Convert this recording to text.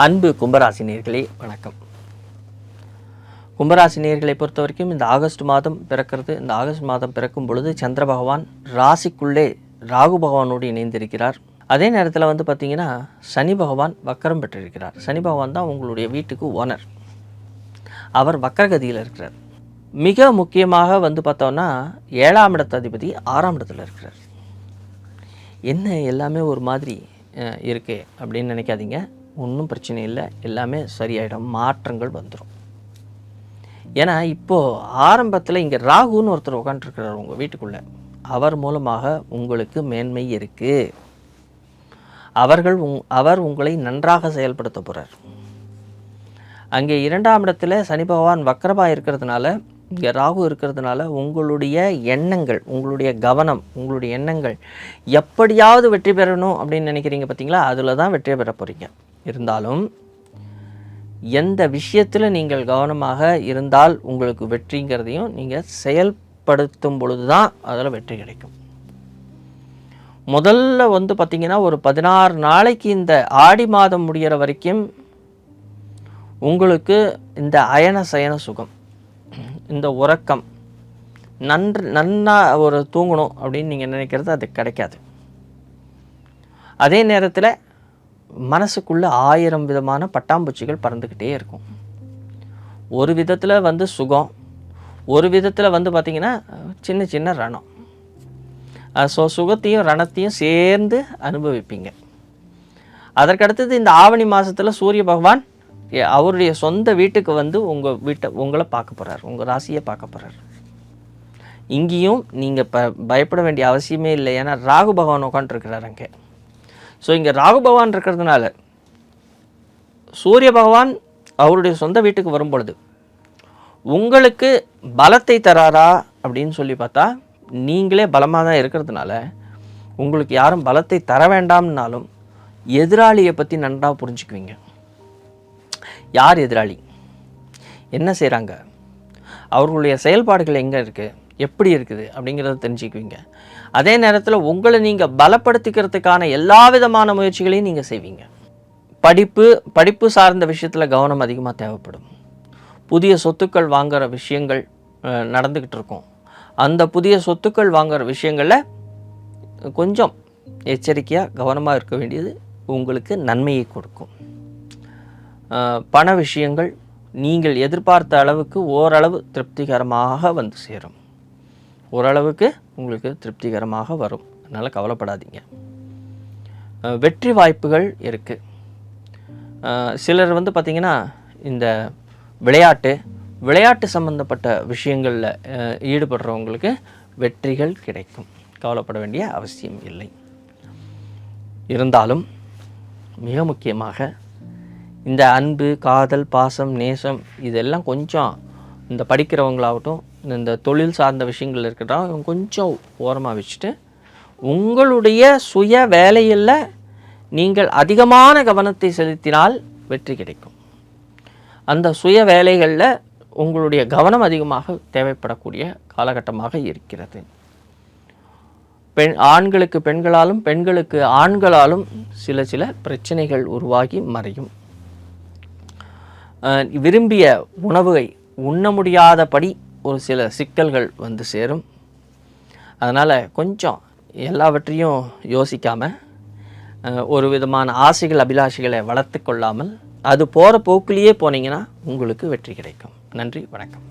அன்பு கும்பராசினியர்களே வணக்கம். கும்பராசினியர்களை பொறுத்த வரைக்கும் இந்த ஆகஸ்ட் மாதம் பிறக்கிறது. இந்த ஆகஸ்ட் மாதம் பிறக்கும் பொழுது சந்திர பகவான் ராசிக்குள்ளே ராகு பகவானோடு இணைந்திருக்கிறார். அதே நேரத்தில் பார்த்திங்கன்னா சனி பகவான் வக்கரம் பெற்றிருக்கிறார். சனி பகவான் தான் உங்களுடைய வீட்டுக்கு ஓனர். அவர் வக்கரகதியில் இருக்கிறார். மிக முக்கியமாக பார்த்தோன்னா 7ஆம் இடத்து அதிபதி 6ஆம் இடத்துல இருக்கிறார். என்ன எல்லாமே ஒரு மாதிரி இருக்கே அப்படின்னு நினைக்காதீங்க. ஒன்றும் பிரச்சனை இல்லை, எல்லாமே சரியாயிடும், மாற்றங்கள் வந்துடும். ஏன்னா இப்போது ஆரம்பத்தில் இங்கே ராகுன்னு ஒருத்தர் உட்காந்துருக்கிறார் உங்கள் வீட்டுக்குள்ளே. அவர் மூலமாக உங்களுக்கு மேன்மை இருக்குது. அவர் உங்களை நன்றாக செயல்படுத்த போகிறார். அங்கே 2ஆம் இடத்துல சனி பகவான் வக்கரமாக இருக்கிறதுனால, இங்கே ராகு இருக்கிறதுனால உங்களுடைய எண்ணங்கள், உங்களுடைய கவனம், உங்களுடைய எண்ணங்கள் எப்படியாவது வெற்றி பெறணும் அப்படின்னு நினைக்கிறீங்க பார்த்தீங்களா, அதில் தான் வெற்றி பெற போகிறீங்க. இருந்தாலும் எந்த விஷயத்தில் நீங்கள் கவனமாக இருந்தால் உங்களுக்கு வெற்றிங்கிறதையும் நீங்கள் செயல்படுத்தும் பொழுது தான் அதில் வெற்றி கிடைக்கும். முதல்ல பார்த்திங்கன்னா ஒரு 16 நாளைக்கு இந்த ஆடி மாதம் முடிகிற வரைக்கும் உங்களுக்கு இந்த அயன சயன சுகம், இந்த உறக்கம், நன்னா ஒரு தூங்கணும் அப்படின்னு நீங்கள் நினைக்கிறது அது கிடைக்காது. அதே நேரத்தில் மனசுக்குள்ளே 1000 விதமான பட்டாம்பூச்சிகள் பறந்துக்கிட்டே இருக்கும். ஒரு விதத்தில் சுகம், ஒரு விதத்தில் பார்த்திங்கன்னா சின்ன சின்ன ரணம். ஸோ சுகத்தையும் ரணத்தையும் சேர்ந்து அனுபவிப்பீங்க. அதற்கடுத்தது இந்த ஆவணி மாதத்தில் சூரிய பகவான் அவருடைய சொந்த வீட்டுக்கு உங்களை பார்க்க போகிறார், உங்கள் ராசியை பார்க்க போகிறார். இங்கேயும் நீங்கள் பயப்பட வேண்டிய அவசியமே இல்லை. ஏன்னா ராகு பகவான் உட்காந்துருக்கிறார் அங்கே. ஸோ இங்கே ராகு பகவான் இருக்கிறதுனால சூரிய பகவான் அவருடைய சொந்த வீட்டுக்கு வரும் பொழுது உங்களுக்கு பலத்தை தராரா அப்படின்னு சொல்லி பார்த்தா, நீங்களே பலமாக தான் இருக்கிறதுனால உங்களுக்கு யாரும் பலத்தை தர வேண்டாம்னாலும் எதிராளியை பற்றி நன்றாக புரிஞ்சுக்குவீங்க. யார் எதிராளி, என்ன செய்கிறாங்க, அவர்களுடைய செயல்பாடுகள் எங்கே இருக்குது, எப்படி இருக்குது அப்படிங்கிறத தெரிஞ்சுக்குவீங்க. அதே நேரத்தில் உங்களை நீங்கள் பலப்படுத்திக்கிறதுக்கான எல்லா விதமான முயற்சிகளையும் நீங்கள் செய்வீங்க. படிப்பு சார்ந்த விஷயத்தில் கவனம் அதிகமாக தேவைப்படும். புதிய சொத்துக்கள் வாங்குகிற விஷயங்கள் நடந்துக்கிட்டு இருக்கும். அந்த புதிய சொத்துக்கள் வாங்குகிற விஷயங்களில் கொஞ்சம் எச்சரிக்கையாக கவனமாக இருக்க வேண்டியது உங்களுக்கு நன்மையை கொடுக்கும். பண விஷயங்கள் நீங்கள் எதிர்பார்த்த அளவுக்கு ஓரளவு திருப்திகரமாக சேரும். ஓரளவுக்கு உங்களுக்கு திருப்திகரமாக வரும். அதனால் கவலைப்படாதீங்க. வெற்றி வாய்ப்புகள் இருக்குது. சிலர் பார்த்திங்கன்னா இந்த விளையாட்டு சம்பந்தப்பட்ட விஷயங்களில் ஈடுபடுறவங்களுக்கு வெற்றிகள் கிடைக்கும். கவலைப்பட வேண்டிய அவசியம் இல்லை. இருந்தாலும் மிக முக்கியமாக இந்த அன்பு, காதல், பாசம், நேசம் இதெல்லாம் கொஞ்சம் இந்த படிக்கிறவங்களாகட்டும், இந்த தொழில் சார்ந்த விஷயங்கள் இருக்கிறவங்க கொஞ்சம் ஓரமாக வச்சுட்டு உங்களுடைய சுய வேலையில் நீங்கள் அதிகமான கவனத்தை செலுத்தினால் வெற்றி கிடைக்கும். அந்த சுய வேலைகளில் உங்களுடைய கவனம் அதிகமாக தேவைப்படக்கூடிய காலகட்டமாக இருக்கிறது. ஆண்களுக்கு பெண்களாலும், பெண்களுக்கு ஆண்களாலும் சில பிரச்சனைகள் உருவாகி மறையும். விரும்பிய உணவை உண்ண முடியாதபடி ஒரு சில சிக்கல்கள் சேரும். அதனால் கொஞ்சம் எல்லாவற்றையும் யோசிக்காமல், ஒரு விதமான ஆசைகள் அபிலாஷைகளை வளர்த்து கொள்ளாமல் அது போகிற போக்கிலேயே போனீங்கன்னா உங்களுக்கு வெற்றி கிடைக்கும். நன்றி, வணக்கம்.